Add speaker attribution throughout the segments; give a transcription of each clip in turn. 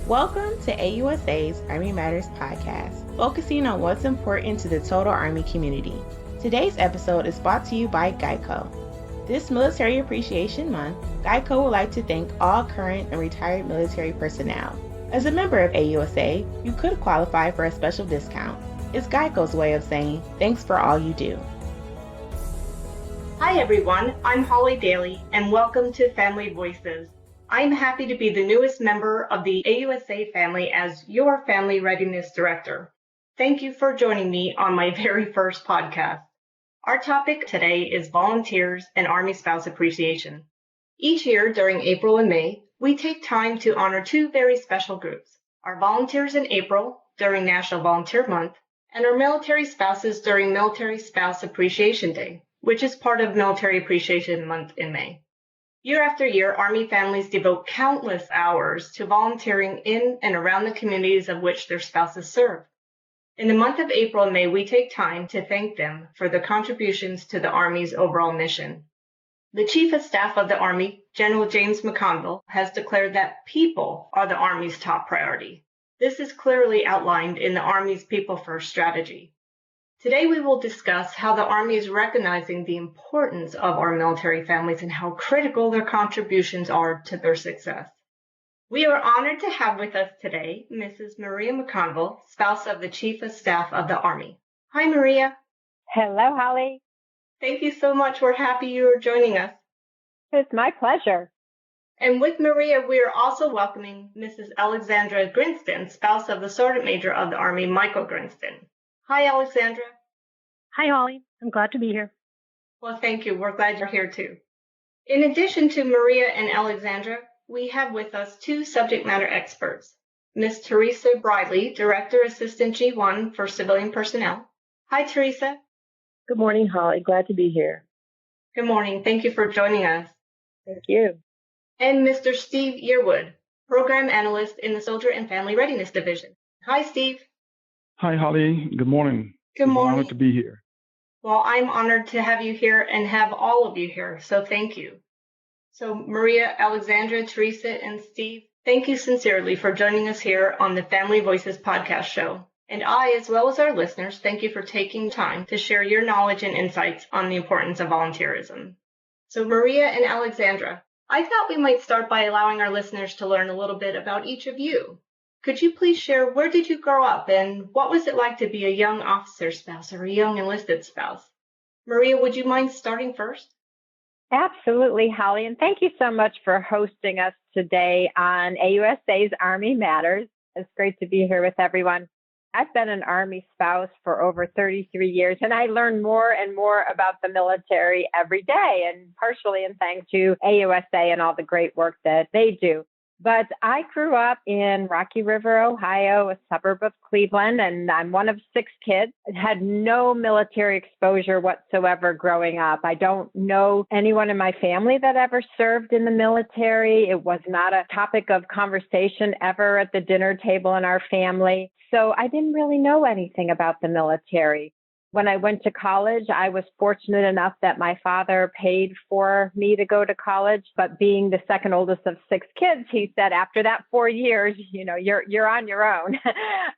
Speaker 1: Welcome to AUSA's Army Matters podcast, focusing on what's important to the total Army community. Today's episode is brought to you by GEICO. This Military Appreciation Month, GEICO would like to thank all current and retired military personnel. As a member of AUSA, you could qualify for a special discount. It's GEICO's way of saying thanks for all you do.
Speaker 2: Hi everyone, I'm Dailey, and welcome to Family Voices. I'm happy to be the newest member of the AUSA family as your Family Readiness Director. Thank you for joining me on my very first podcast. Our topic today is volunteers and Army Spouse Appreciation. Each year during April and May, we take time to honor two very special groups, our volunteers in April during National Volunteer Month, and our military spouses during Military Spouse Appreciation Day, which is part of Military Appreciation Month in May. Year after year, Army families devote countless hours to volunteering in and around the communities of which their spouses serve. In the month of April and May, we take time to thank them for their contributions to the Army's overall mission. The Chief of Staff of the Army, General James McConville, has declared that people are the Army's top priority. This is clearly outlined in the Army's People First strategy. Today, we will discuss how the Army is recognizing the importance of our military families and how critical their contributions are to their success. We are honored to have with us today Mrs. Maria McConville, spouse of the Chief of Staff of the Army. Hi, Maria.
Speaker 3: Hello, Holly.
Speaker 2: Thank you so much. We're happy you are joining us.
Speaker 3: It's my pleasure.
Speaker 2: And with Maria, we are also welcoming Mrs. Alexandra Grinston, spouse of the Sergeant Major of the Army, Michael Grinston. Hi, Alexandra.
Speaker 4: Hi, Holly. I'm glad to be here.
Speaker 2: Well, thank you. We're glad you're here too. In addition to Maria and Alexandra, we have with us two subject matter experts, Ms. Teresa Briley, Director Assistant G1 for Civilian Personnel. Hi, Teresa.
Speaker 5: Good morning, Holly. Glad to be here.
Speaker 2: Good morning. Thank you for joining us.
Speaker 5: Thank you.
Speaker 2: And Mr. Steve Yearwood, Program Analyst in the Soldier and Family Readiness Division. Hi, Steve.
Speaker 6: Hi, Holly. Good morning.
Speaker 2: Good morning.
Speaker 6: I'm honored to be here.
Speaker 2: Well, I'm honored to have you here and have all of you here, so thank you. So Maria, Alexandra, Teresa, and Steve, thank you sincerely for joining us here on the Family Voices podcast show. And I, as well as our listeners, thank you for taking time to share your knowledge and insights on the importance of volunteerism. So Maria and Alexandra, I thought we might start by allowing our listeners to learn a little bit about each of you. Could you please share where did you grow up and what was it like to be a young officer spouse or a young enlisted spouse? Maria, would you mind starting first?
Speaker 3: Absolutely, Holly. And thank you so much for hosting us today on AUSA's Army Matters. It's great to be here with everyone. I've been an Army spouse for over 33 years, and I learn more and more about the military every day, and partially in thanks to AUSA and all the great work that they do. But I grew up in Rocky River, Ohio, a suburb of Cleveland, and I'm one of 6 kids. I had no military exposure whatsoever growing up. I don't know anyone in my family that ever served in the military. It was not a topic of conversation ever at the dinner table in our family. So I didn't really know anything about the military. When I went to college, I was fortunate enough that my father paid for me to go to college. But being the second oldest of 6 kids, he said, after that 4 years, you're on your own.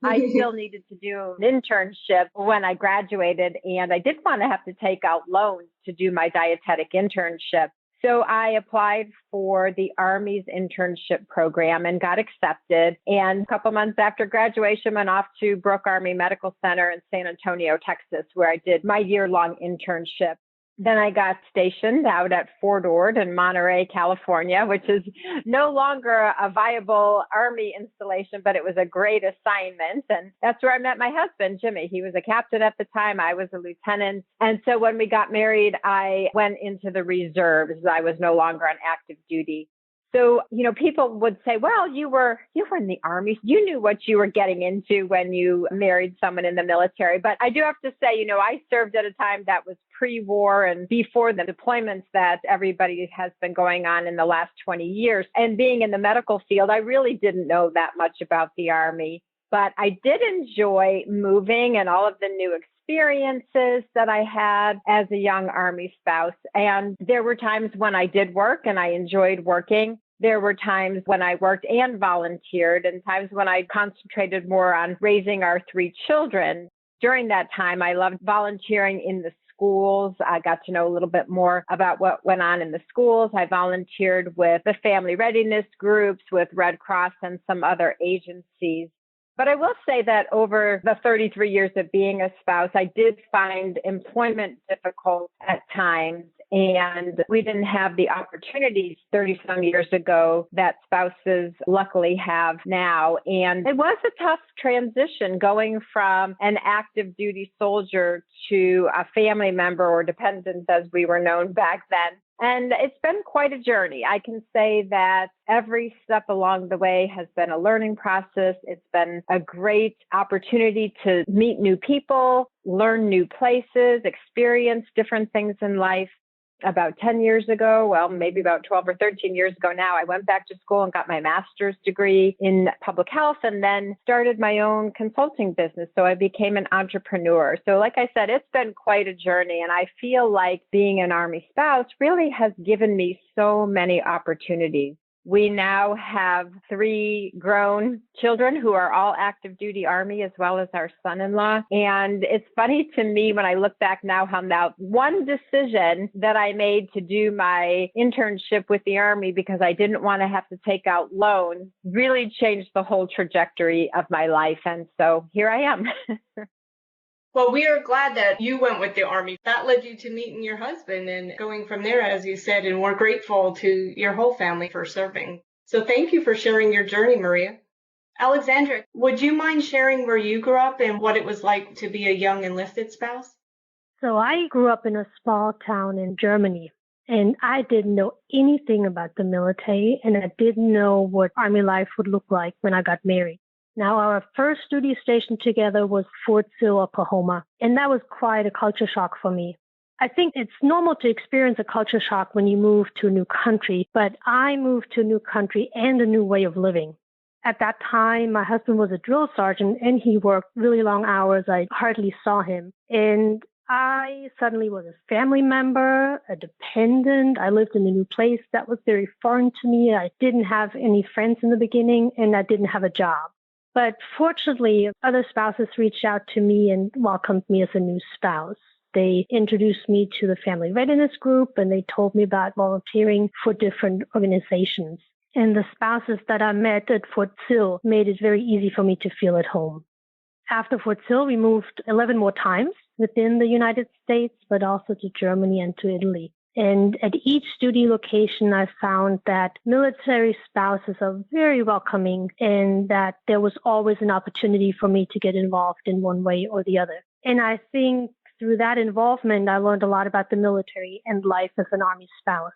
Speaker 3: I still needed to do an internship when I graduated, and I didn't want to have to take out loans to do my dietetic internship. So I applied for the Army's internship program and got accepted. And a couple months after graduation, went off to Brooke Army Medical Center in San Antonio, Texas, where I did my year-long internship. Then I got stationed out at Fort Ord in Monterey, California, which is no longer a viable Army installation, but it was a great assignment. And that's where I met my husband, Jimmy. He was a captain at the time. I was a lieutenant. And so when we got married, I went into the reserves. I was no longer on active duty. So, people would say, well, you were in the Army. You knew what you were getting into when you married someone in the military. But I do have to say, I served at a time that was pre-war and before the deployments that everybody has been going on in the last 20 years. And being in the medical field, I really didn't know that much about the Army. But I did enjoy moving and all of the new experiences that I had as a young Army spouse. And there were times when I did work and I enjoyed working. There were times when I worked and volunteered and times when I concentrated more on raising our 3 children. During that time, I loved volunteering in the schools. I got to know a little bit more about what went on in the schools. I volunteered with the family readiness groups, with Red Cross and some other agencies. But I will say that over the 33 years of being a spouse, I did find employment difficult at times. And we didn't have the opportunities 30 some years ago that spouses luckily have now. And it was a tough transition going from an active duty soldier to a family member or dependent, as we were known back then. And it's been quite a journey. I can say that every step along the way has been a learning process. It's been a great opportunity to meet new people, learn new places, experience different things in life. About 10 years ago, well, maybe about 12 or 13 years ago now, I went back to school and got my master's degree in public health and then started my own consulting business. So I became an entrepreneur. So like I said, it's been quite a journey. And I feel like being an Army spouse really has given me so many opportunities. We now have 3 grown children who are all active duty Army, as well as our son-in-law. And it's funny to me when I look back now how now one decision that I made to do my internship with the Army because I didn't want to have to take out loans really changed the whole trajectory of my life. And so here I am.
Speaker 2: Well, we are glad that you went with the Army. That led you to meeting your husband and going from there, as you said, and we're grateful to your whole family for serving. So thank you for sharing your journey, Maria. Alexandra, would you mind sharing where you grew up and what it was like to be a young enlisted spouse?
Speaker 4: So I grew up in a small town in Germany, and I didn't know anything about the military, and I didn't know what Army life would look like when I got married. Now, our first duty station together was Fort Sill, Oklahoma, and that was quite a culture shock for me. I think it's normal to experience a culture shock when you move to a new country, but I moved to a new country and a new way of living. At that time, my husband was a drill sergeant, and he worked really long hours. I hardly saw him. And I suddenly was a family member, a dependent. I lived in a new place that was very foreign to me. I didn't have any friends in the beginning, and I didn't have a job. But fortunately, other spouses reached out to me and welcomed me as a new spouse. They introduced me to the family readiness group, and they told me about volunteering for different organizations. And the spouses that I met at Fort Sill made it very easy for me to feel at home. After Fort Sill, we moved 11 more times within the United States, but also to Germany and to Italy. And at each duty location, I found that military spouses are very welcoming and that there was always an opportunity for me to get involved in one way or the other. And I think through that involvement, I learned a lot about the military and life as an Army spouse.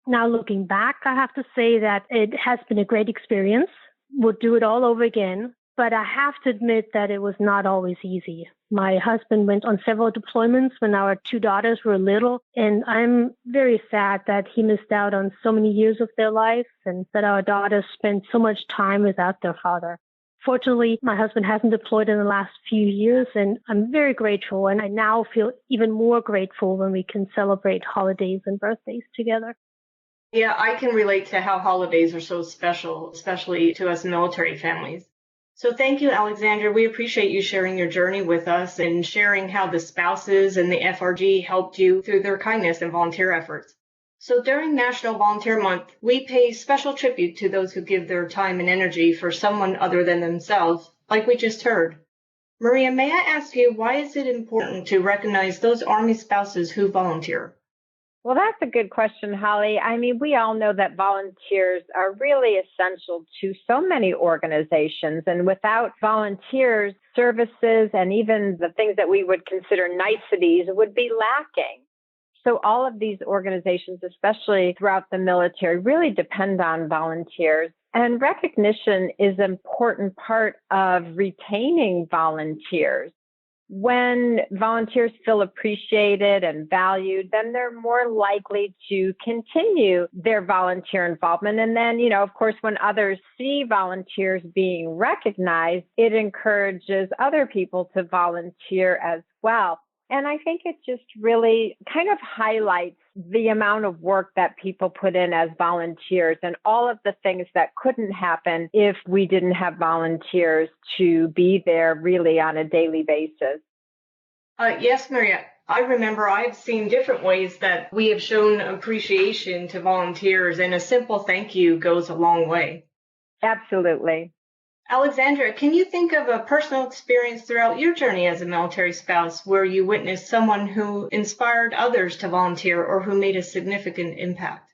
Speaker 4: Now, looking back, I have to say that it has been a great experience. Would do it all over again. But I have to admit that it was not always easy. My husband went on several deployments when our 2 daughters were little, and I'm very sad that he missed out on so many years of their life and that our daughters spent so much time without their father. Fortunately, my husband hasn't deployed in the last few years, and I'm very grateful, and I now feel even more grateful when we can celebrate holidays and birthdays together.
Speaker 2: Yeah, I can relate to how holidays are so special, especially to us military families. So thank you, Alexandra. We appreciate you sharing your journey with us and sharing how the spouses and the FRG helped you through their kindness and volunteer efforts. So during National Volunteer Month, we pay special tribute to those who give their time and energy for someone other than themselves, like we just heard. Maria, may I ask you, why is it important to recognize those Army spouses who volunteer?
Speaker 3: Well, that's a good question, Holly. I mean, we all know that volunteers are really essential to so many organizations. And without volunteers, services and even the things that we would consider niceties would be lacking. So all of these organizations, especially throughout the military, really depend on volunteers. And recognition is an important part of retaining volunteers. When volunteers feel appreciated and valued, then they're more likely to continue their volunteer involvement. And then, of course, when others see volunteers being recognized, it encourages other people to volunteer as well. And I think it just really kind of highlights the amount of work that people put in as volunteers and all of the things that couldn't happen if we didn't have volunteers to be there really on a daily basis.
Speaker 2: Yes, Maria. I remember I've seen different ways that we have shown appreciation to volunteers, and a simple thank you goes a long way.
Speaker 3: Absolutely.
Speaker 2: Alexandra, can you think of a personal experience throughout your journey as a military spouse where you witnessed someone who inspired others to volunteer or who made a significant impact?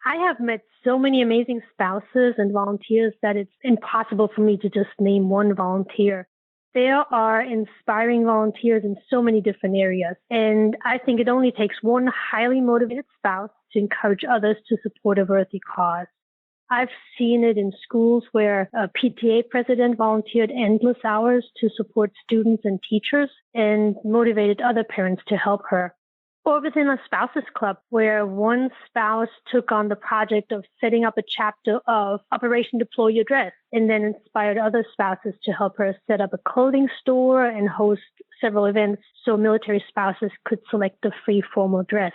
Speaker 4: I have met so many amazing spouses and volunteers that it's impossible for me to just name one volunteer. There are inspiring volunteers in so many different areas, and I think it only takes one highly motivated spouse to encourage others to support a worthy cause. I've seen it in schools where a PTA president volunteered endless hours to support students and teachers and motivated other parents to help her. Or within a spouses club where one spouse took on the project of setting up a chapter of Operation Deploy Your Dress and then inspired other spouses to help her set up a clothing store and host several events so military spouses could select a free formal dress.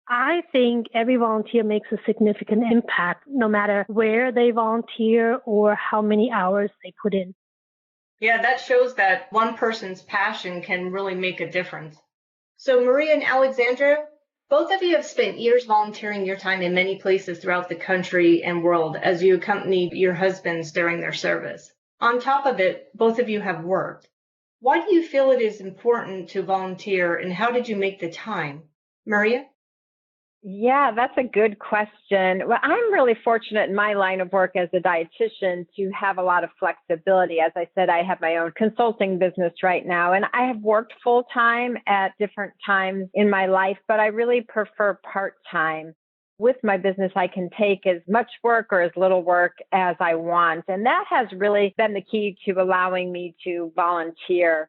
Speaker 4: I think every volunteer makes a significant impact, no matter where they volunteer or how many hours they put in.
Speaker 2: Yeah, that shows that one person's passion can really make a difference. So Maria and Alexandra, both of you have spent years volunteering your time in many places throughout the country and world as you accompanied your husbands during their service. On top of it, both of you have worked. Why do you feel it is important to volunteer, and how did you make the time? Maria?
Speaker 3: Yeah, that's a good question. Well, I'm really fortunate in my line of work as a dietitian to have a lot of flexibility. As I said, I have my own consulting business right now, and I have worked full time at different times in my life, but I really prefer part time. With my business, I can take as much work or as little work as I want. And that has really been the key to allowing me to volunteer.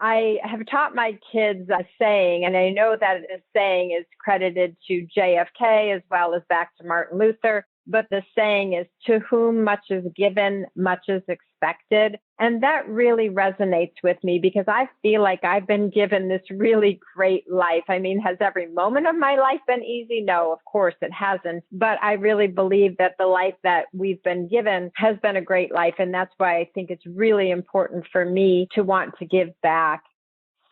Speaker 3: I have taught my kids a saying, and I know that this saying is credited to JFK as well as back to Martin Luther. But the saying is, to whom much is given, much is expected. And that really resonates with me because I feel like I've been given this really great life. I mean, has every moment of my life been easy? No, of course it hasn't. But I really believe that the life that we've been given has been a great life. And that's why I think it's really important for me to want to give back.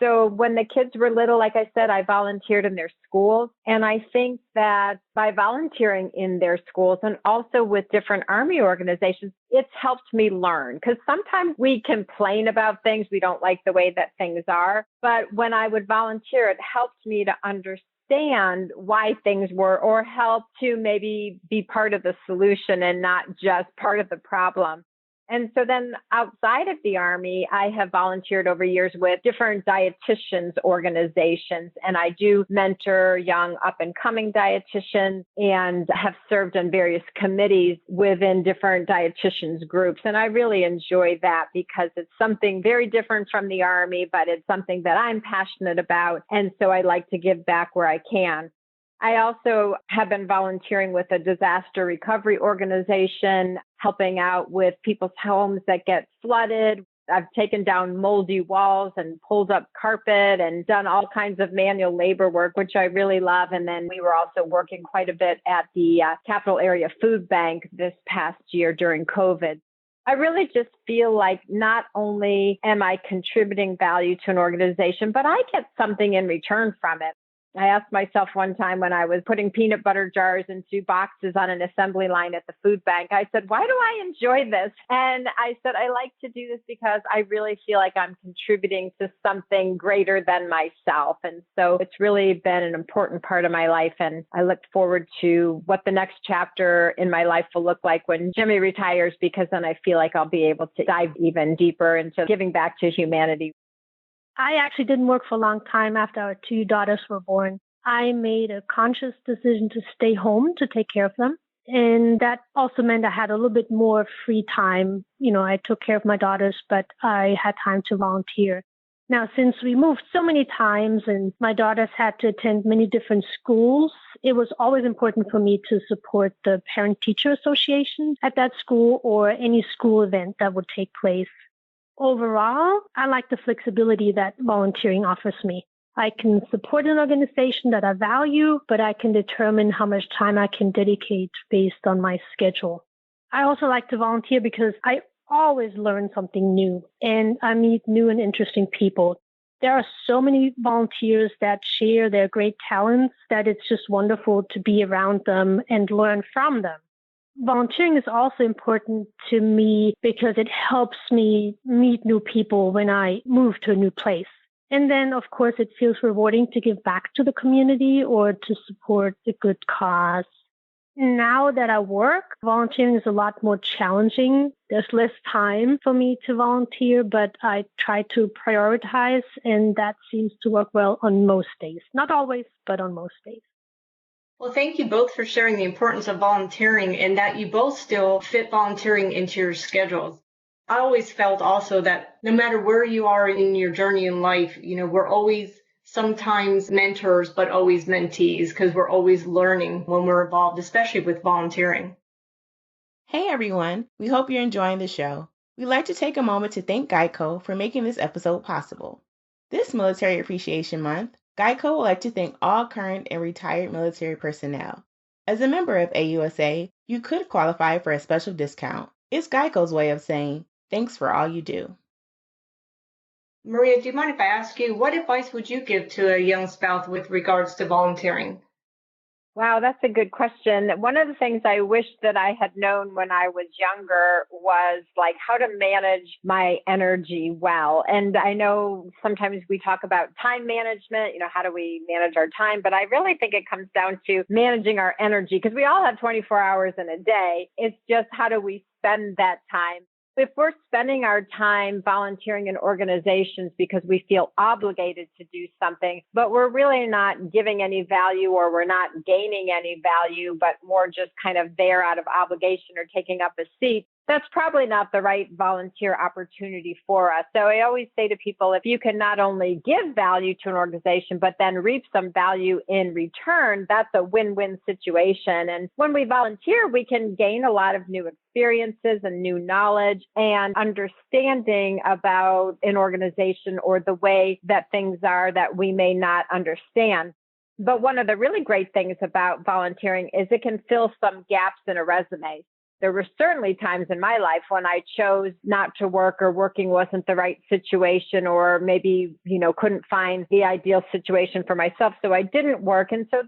Speaker 3: So when the kids were little, like I said, I volunteered in their schools. And I think that by volunteering in their schools and also with different Army organizations, it's helped me learn. Because sometimes we complain about things. We don't like the way that things are. But when I would volunteer, it helped me to understand why things were, or help to maybe be part of the solution and not just part of the problem. And so then outside of the Army, I have volunteered over years with different dietitians organizations, and I do mentor young up and coming dietitians and have served on various committees within different dietitians groups. And I really enjoy that because it's something very different from the Army, but it's something that I'm passionate about. And so I like to give back where I can. I also have been volunteering with a disaster recovery organization, helping out with people's homes that get flooded. I've taken down moldy walls and pulled up carpet and done all kinds of manual labor work, which I really love. And then we were also working quite a bit at the Capital Area Food Bank this past year during COVID. I really just feel like not only am I contributing value to an organization, but I get something in return from it. I asked myself one time when I was putting peanut butter jars into boxes on an assembly line at the food bank, I said, why do I enjoy this? And I said, I like to do this because I really feel like I'm contributing to something greater than myself. And so it's really been an important part of my life. And I look forward to what the next chapter in my life will look like when Jimmy retires, because then I feel like I'll be able to dive even deeper into giving back to humanity.
Speaker 4: I actually didn't work for a long time after our two daughters were born. I made a conscious decision to stay home to take care of them. And that also meant I had a little bit more free time. You know, I took care of my daughters, but I had time to volunteer. Now, since we moved so many times and my daughters had to attend many different schools, it was always important for me to support the Parent-Teacher Association at that school or any school event that would take place. Overall, I like the flexibility that volunteering offers me. I can support an organization that I value, but I can determine how much time I can dedicate based on my schedule. I also like to volunteer because I always learn something new and I meet new and interesting people. There are so many volunteers that share their great talents that it's just wonderful to be around them and learn from them. Volunteering is also important to me because it helps me meet new people when I move to a new place. And then, of course, it feels rewarding to give back to the community or to support a good cause. Now that I work, volunteering is a lot more challenging. There's less time for me to volunteer, but I try to prioritize, and that seems to work well on most days. Not always, but on most days.
Speaker 2: Well, thank you both for sharing the importance of volunteering and that you both still fit volunteering into your schedules. I always felt also that no matter where you are in your journey in life, we're always sometimes mentors, but always mentees because we're always learning when we're involved, especially with volunteering.
Speaker 1: Hey everyone, we hope you're enjoying the show. We'd like to take a moment to thank GEICO for making this episode possible. This Military Appreciation Month, GEICO would like to thank all current and retired military personnel. As a member of AUSA, you could qualify for a special discount. It's GEICO's way of saying, thanks for all you do.
Speaker 2: Maria, do you mind if I ask you, what advice would you give to a young spouse with regards to volunteering?
Speaker 3: Wow, that's a good question. One of the things I wish that I had known when I was younger was like how to manage my energy well. And I know sometimes we talk about time management, how do we manage our time? But I really think it comes down to managing our energy because we all have 24 hours in a day. It's just how do we spend that time? If we're spending our time volunteering in organizations because we feel obligated to do something, but we're really not giving any value or we're not gaining any value, but more just kind of there out of obligation or taking up a seat, that's probably not the right volunteer opportunity for us. So I always say to people, if you can not only give value to an organization, but then reap some value in return, that's a win-win situation. And when we volunteer, we can gain a lot of new experiences and new knowledge and understanding about an organization or the way that things are that we may not understand. But one of the really great things about volunteering is it can fill some gaps in a resume. There were certainly times in my life when I chose not to work or working wasn't the right situation or maybe, couldn't find the ideal situation for myself. So I didn't work. And so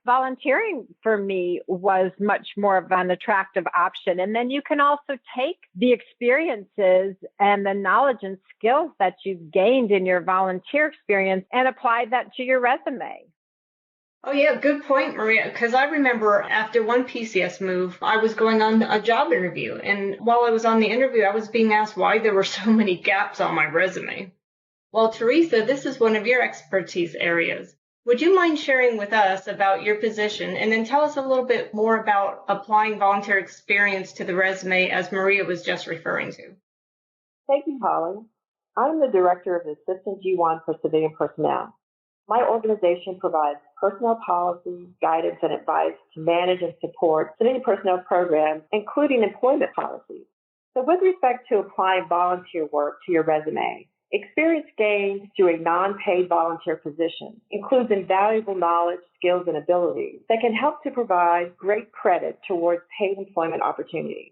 Speaker 3: volunteering for me was much more of an attractive option. And then you can also take the experiences and the knowledge and skills that you've gained in your volunteer experience and apply that to your resume.
Speaker 2: Oh, yeah, good point, Maria, because I remember after one PCS move, I was going on a job interview. And while I was on the interview, I was being asked why there were so many gaps on my resume. Well, Teresa, this is one of your expertise areas. Would you mind sharing with us about your position and then tell us a little bit more about applying volunteer experience to the resume as Maria was just referring to?
Speaker 5: Thank you, Holly. I'm the Director of the Assistant G1 for Civilian Personnel. My organization provides personnel policy, guidance, and advice to manage and support civilian personnel programs, including employment policies. So with respect to applying volunteer work to your resume, experience gained through a non-paid volunteer position includes invaluable knowledge, skills, and abilities that can help to provide great credit towards paid employment opportunities.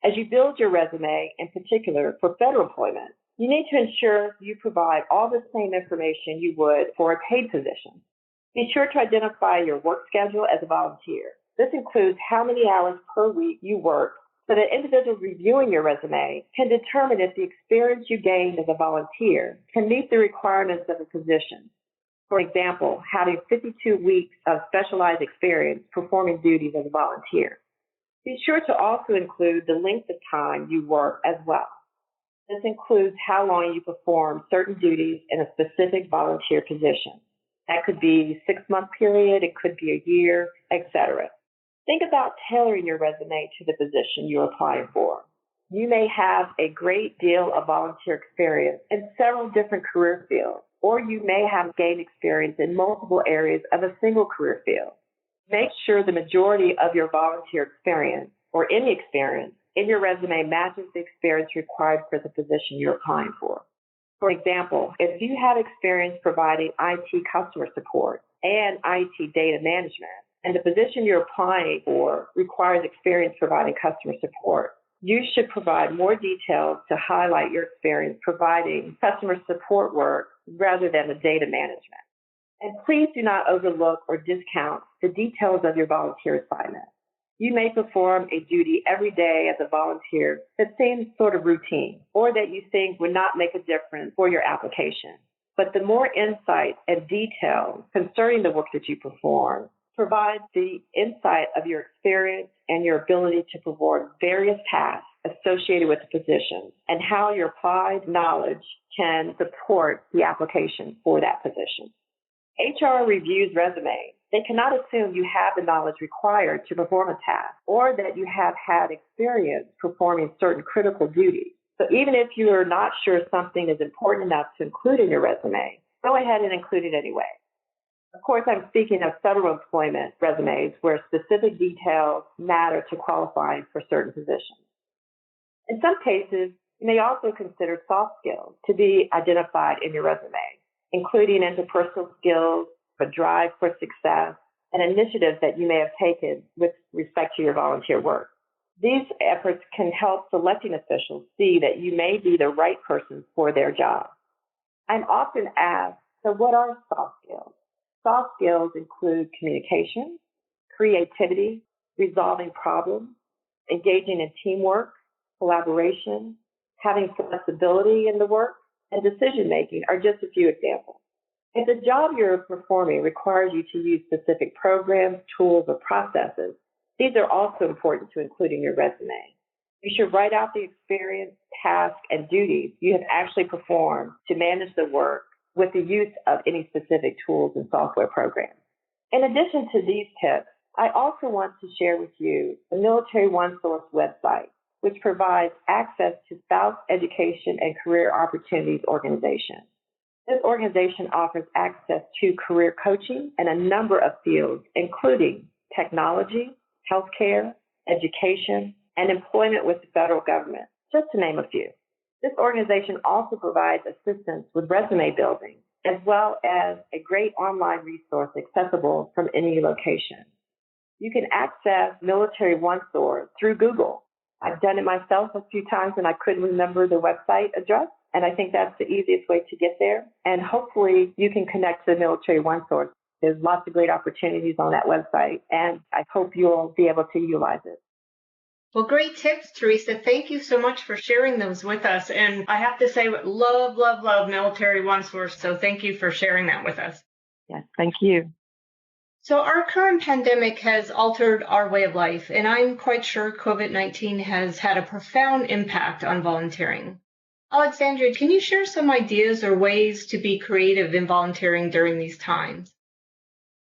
Speaker 5: As you build your resume, in particular for federal employment, you need to ensure you provide all the same information you would for a paid position. Be sure to identify your work schedule as a volunteer. This includes how many hours per week you work so that individuals reviewing your resume can determine if the experience you gained as a volunteer can meet the requirements of the position. For example, having 52 weeks of specialized experience performing duties as a volunteer. Be sure to also include the length of time you work as well. This includes how long you perform certain duties in a specific volunteer position. That could be a 6-month period, it could be a year, etc. Think about tailoring your resume to the position you're applying for. You may have a great deal of volunteer experience in several different career fields, or you may have gained experience in multiple areas of a single career field. Make sure the majority of your volunteer experience, or any experience, in your resume matches the experience required for the position you're applying for. For example, if you have experience providing IT customer support and IT data management, and the position you're applying for requires experience providing customer support, you should provide more details to highlight your experience providing customer support work rather than the data management. And please do not overlook or discount the details of your volunteer assignment. You may perform a duty every day as a volunteer that seems sort of routine or that you think would not make a difference for your application. But the more insight and detail concerning the work that you perform provides the insight of your experience and your ability to perform various tasks associated with the position and how your applied knowledge can support the application for that position. HR reviews resumes. They cannot assume you have the knowledge required to perform a task or that you have had experience performing certain critical duties. So even if you are not sure something is important enough to include in your resume, go ahead and include it anyway. Of course, I'm speaking of federal employment resumes where specific details matter to qualifying for certain positions. In some cases, you may also consider soft skills to be identified in your resume, including interpersonal skills, a drive for success, and initiatives that you may have taken with respect to your volunteer work. These efforts can help selecting officials see that you may be the right person for their job. I'm often asked, so what are soft skills? Soft skills include communication, creativity, resolving problems, engaging in teamwork, collaboration, having flexibility in the work, and decision-making are just a few examples. If the job you're performing requires you to use specific programs, tools, or processes, these are also important to include in your resume. You should write out the experience, tasks, and duties you have actually performed to manage the work with the use of any specific tools and software programs. In addition to these tips, I also want to share with you the Military OneSource website, which provides access to spouse education and career opportunities organization. This organization offers access to career coaching in a number of fields, including technology, healthcare, education, and employment with the federal government, just to name a few. This organization also provides assistance with resume building, as well as a great online resource accessible from any location. You can access Military OneSource through Google. I've done it myself a few times and I couldn't remember the website address, and I think that's the easiest way to get there. And hopefully you can connect to Military OneSource. There's lots of great opportunities on that website, and I hope you'll be able to utilize it.
Speaker 2: Well, great tips, Teresa. Thank you so much for sharing those with us. And I have to say, love Military OneSource. So thank you for sharing that with us.
Speaker 3: Yes, thank you.
Speaker 2: So our current pandemic has altered our way of life, and I'm quite sure COVID-19 has had a profound impact on volunteering. Alexandra, can you share some ideas or ways to be creative in volunteering during these times?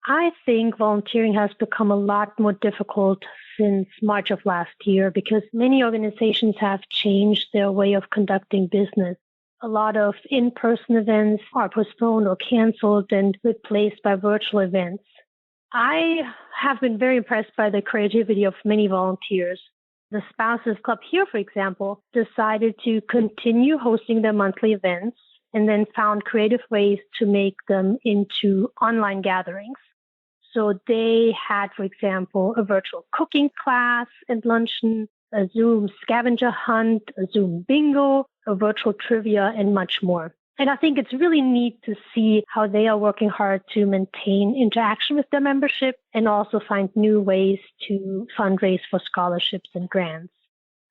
Speaker 4: I think volunteering has become a lot more difficult since March of last year because many organizations have changed their way of conducting business. A lot of in-person events are postponed or canceled and replaced by virtual events. I have been very impressed by the creativity of many volunteers. The Spouses Club here, for example, decided to continue hosting their monthly events and then found creative ways to make them into online gatherings. So they had, for example, a virtual cooking class and luncheon, a Zoom scavenger hunt, a Zoom bingo, a virtual trivia, and much more. And I think it's really neat to see how they are working hard to maintain interaction with their membership and also find new ways to fundraise for scholarships and grants.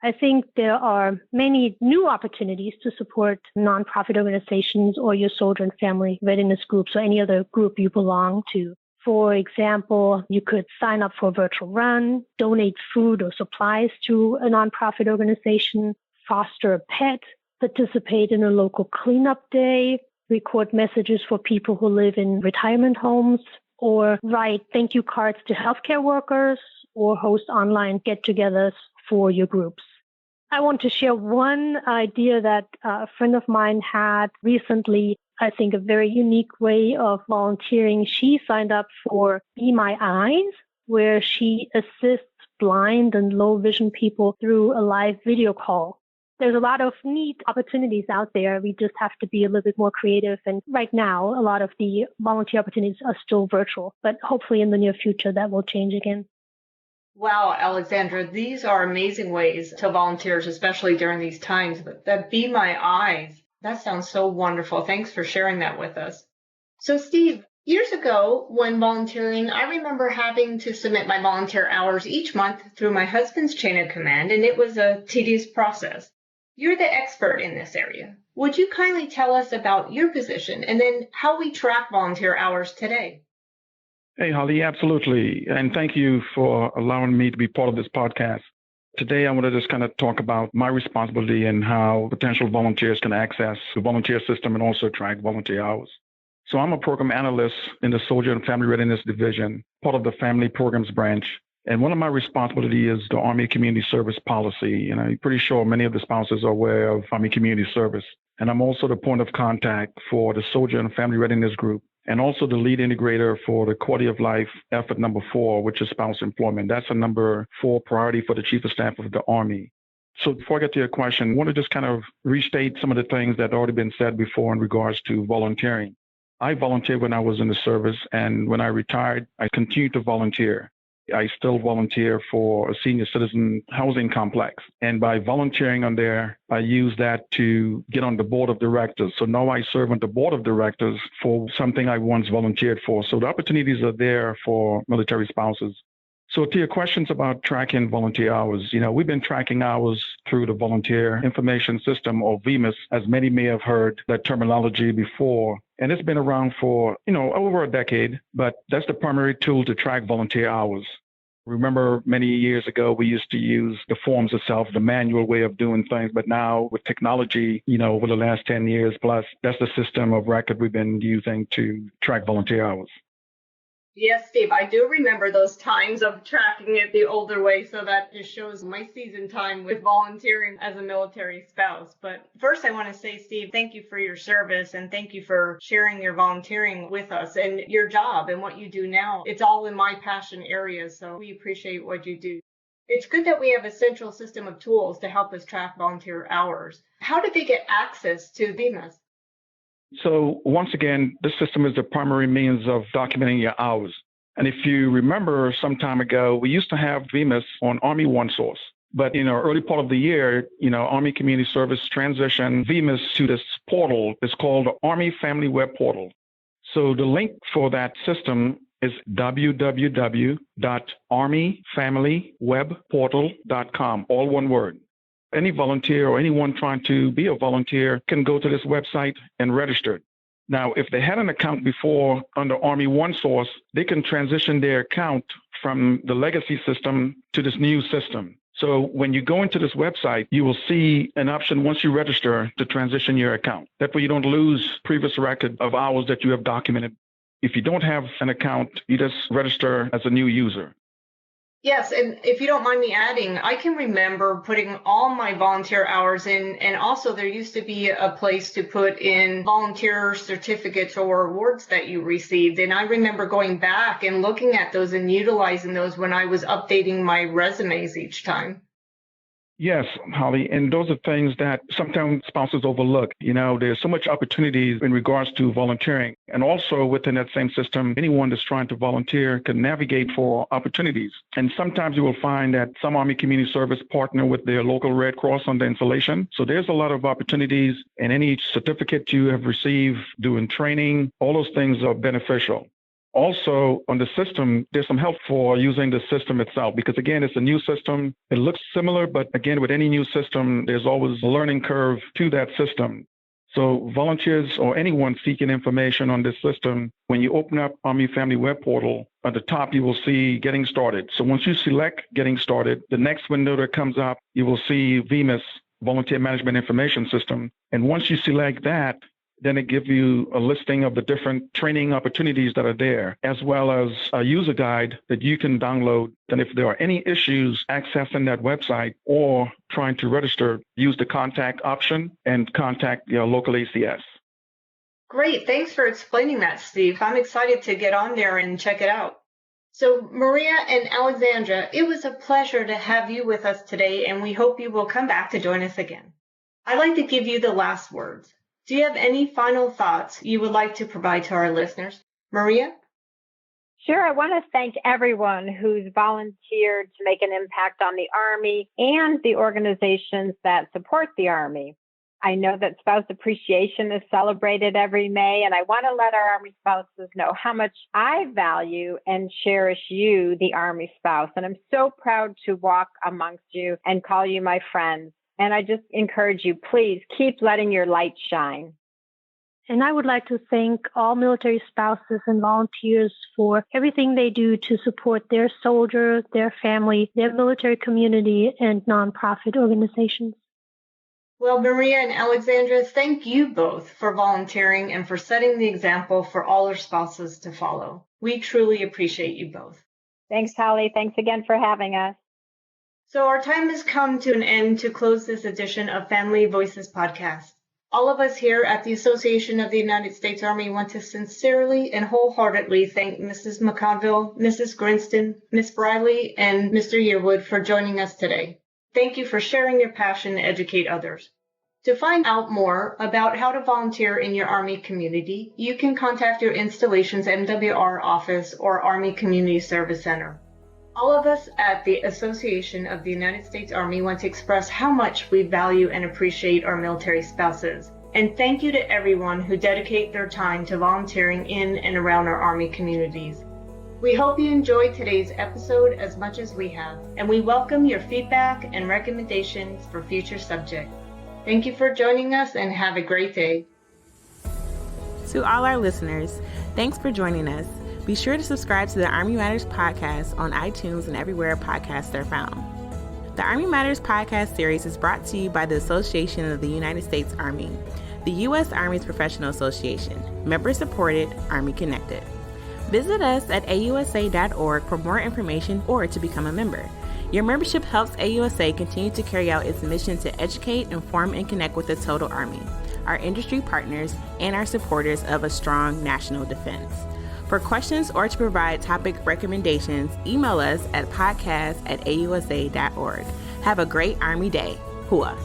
Speaker 4: I think there are many new opportunities to support nonprofit organizations or your soldier and family readiness groups or any other group you belong to. For example, you could sign up for a virtual run, donate food or supplies to a nonprofit organization, foster a pet, participate in a local cleanup day, record messages for people who live in retirement homes, or write thank you cards to healthcare workers, or host online get-togethers for your groups. I want to share one idea that a friend of mine had recently. I think a very unique way of volunteering. She signed up for Be My Eyes, where she assists blind and low vision people through a live video call. There's a lot of neat opportunities out there. We just have to be a little bit more creative. And right now, a lot of the volunteer opportunities are still virtual, but hopefully in the near future, that will change again.
Speaker 2: Wow, Alexandra, these are amazing ways to volunteers, especially during these times. But that Be My Eyes, that sounds so wonderful. Thanks for sharing that with us. So, Steve, years ago when volunteering, I remember having to submit my volunteer hours each month through my husband's chain of command, and it was a tedious process. You're the expert in this area. Would you kindly tell us about your position and then how we track volunteer hours today?
Speaker 6: Hey, Holly, absolutely. And thank you for allowing me to be part of this podcast. Today, I want to just kind of talk about my responsibility and how potential volunteers can access the volunteer system and also track volunteer hours. So I'm a program analyst in the Soldier and Family Readiness Division, part of the Family Programs Branch. And one of my responsibilities is the Army Community Service Policy. And I'm pretty sure many of the spouses are aware of Army Community Service. And I'm also the point of contact for the Soldier and Family Readiness Group, and also the lead integrator for the Quality of Life effort number 4, which is spouse employment. That's a number 4 priority for the Chief of Staff of the Army. So before I get to your question, I want to just kind of restate some of the things that have already been said before in regards to volunteering. I volunteered when I was in the service, and when I retired, I continued to volunteer. I still volunteer for a senior citizen housing complex. And by volunteering on there, I use that to get on the board of directors. So now I serve on the board of directors for something I once volunteered for. So the opportunities are there for military spouses. So to your questions about tracking volunteer hours, we've been tracking hours through the Volunteer Information System, or VMIS, as many may have heard that terminology before. And it's been around for, over a decade, but that's the primary tool to track volunteer hours. Remember many years ago, we used to use the forms itself, the manual way of doing things. But now with technology, over the last 10 years plus, that's the system of record we've been using to track volunteer hours.
Speaker 2: Yes, Steve, I do remember those times of tracking it the older way, so that just shows my seasoned time with volunteering as a military spouse. But first, I want to say, Steve, thank you for your service and thank you for sharing your volunteering with us and your job and what you do now. It's all in my passion area, so we appreciate what you do. It's good that we have a central system of tools to help us track volunteer hours. How did they get access to VMIS?
Speaker 6: So once again, this system is the primary means of documenting your hours. And if you remember some time ago, we used to have VMIS on Army OneSource. But in our early part of the year, Army Community Service transitioned VMIS to this portal. It's called the Army Family Web Portal. So the link for that system is www.armyfamilywebportal.com, all one word. Any volunteer or anyone trying to be a volunteer can go to this website and register. Now, if they had an account before under Army OneSource, they can transition their account from the legacy system to this new system. So when you go into this website, you will see an option once you register to transition your account. That way you don't lose previous record of hours that you have documented. If you don't have an account, you just register as a new user.
Speaker 2: Yes, and if you don't mind me adding, I can remember putting all my volunteer hours in, and also there used to be a place to put in volunteer certificates or awards that you received. And I remember going back and looking at those and utilizing those when I was updating my resumes each time.
Speaker 6: Yes, Holly, and those are things that sometimes spouses overlook. There's so much opportunities in regards to volunteering. And also within that same system, anyone that's trying to volunteer can navigate for opportunities. And sometimes you will find that some Army Community Service partner with their local Red Cross on the installation. So there's a lot of opportunities, and any certificate you have received doing training, all those things are beneficial. Also, on the system, there's some help for using the system itself, because again, it's a new system. It looks similar, but again, with any new system, there's always a learning curve to that system. So volunteers or anyone seeking information on this system, when you open up Army Family Web Portal, at the top, you will see Getting Started. So once you select Getting Started, the next window that comes up, you will see VMIS, Volunteer Management Information System. And once you select that, then it gives you a listing of the different training opportunities that are there, as well as a user guide that you can download. And if there are any issues accessing that website or trying to register, use the contact option and contact your local ACS.
Speaker 2: Great. Thanks for explaining that, Steve. I'm excited to get on there and check it out. So Maria and Alexandra, it was a pleasure to have you with us today, and we hope you will come back to join us again. I'd like to give you the last words. Do you have any final thoughts you would like to provide to our listeners? Maria?
Speaker 3: Sure. I want to thank everyone who's volunteered to make an impact on the Army and the organizations that support the Army. I know that Spouse Appreciation is celebrated every May, and I want to let our Army spouses know how much I value and cherish you, the Army spouse. And I'm so proud to walk amongst you and call you my friends. And I just encourage you, please keep letting your light shine.
Speaker 4: And I would like to thank all military spouses and volunteers for everything they do to support their soldiers, their family, their military community, and nonprofit organizations.
Speaker 2: Well, Maria and Alexandra, thank you both for volunteering and for setting the example for all our spouses to follow. We truly appreciate you both.
Speaker 3: Thanks, Holly. Thanks again for having us.
Speaker 2: So our time has come to an end to close this edition of Family Voices podcast. All of us here at the Association of the United States Army want to sincerely and wholeheartedly thank Mrs. McConville, Mrs. Grinston, Ms. Briley, and Mr. Yearwood for joining us today. Thank you for sharing your passion to educate others. To find out more about how to volunteer in your Army community, you can contact your installation's MWR office or Army Community Service Center. All of us at the Association of the United States Army want to express how much we value and appreciate our military spouses. And thank you to everyone who dedicate their time to volunteering in and around our Army communities. We hope you enjoyed today's episode as much as we have, and we welcome your feedback and recommendations for future subjects. Thank you for joining us and have a great day.
Speaker 1: To all our listeners, thanks for joining us. Be sure to subscribe to the Army Matters podcast on iTunes and everywhere podcasts are found. The Army Matters podcast series is brought to you by the Association of the United States Army, the U.S. Army's professional association, member-supported, Army-connected. Visit us at AUSA.org for more information or to become a member. Your membership helps AUSA continue to carry out its mission to educate, inform, and connect with the total Army, our industry partners, and our supporters of a strong national defense. For questions or to provide topic recommendations, email us at podcast@ausa.org. Have a great Army day. Hua.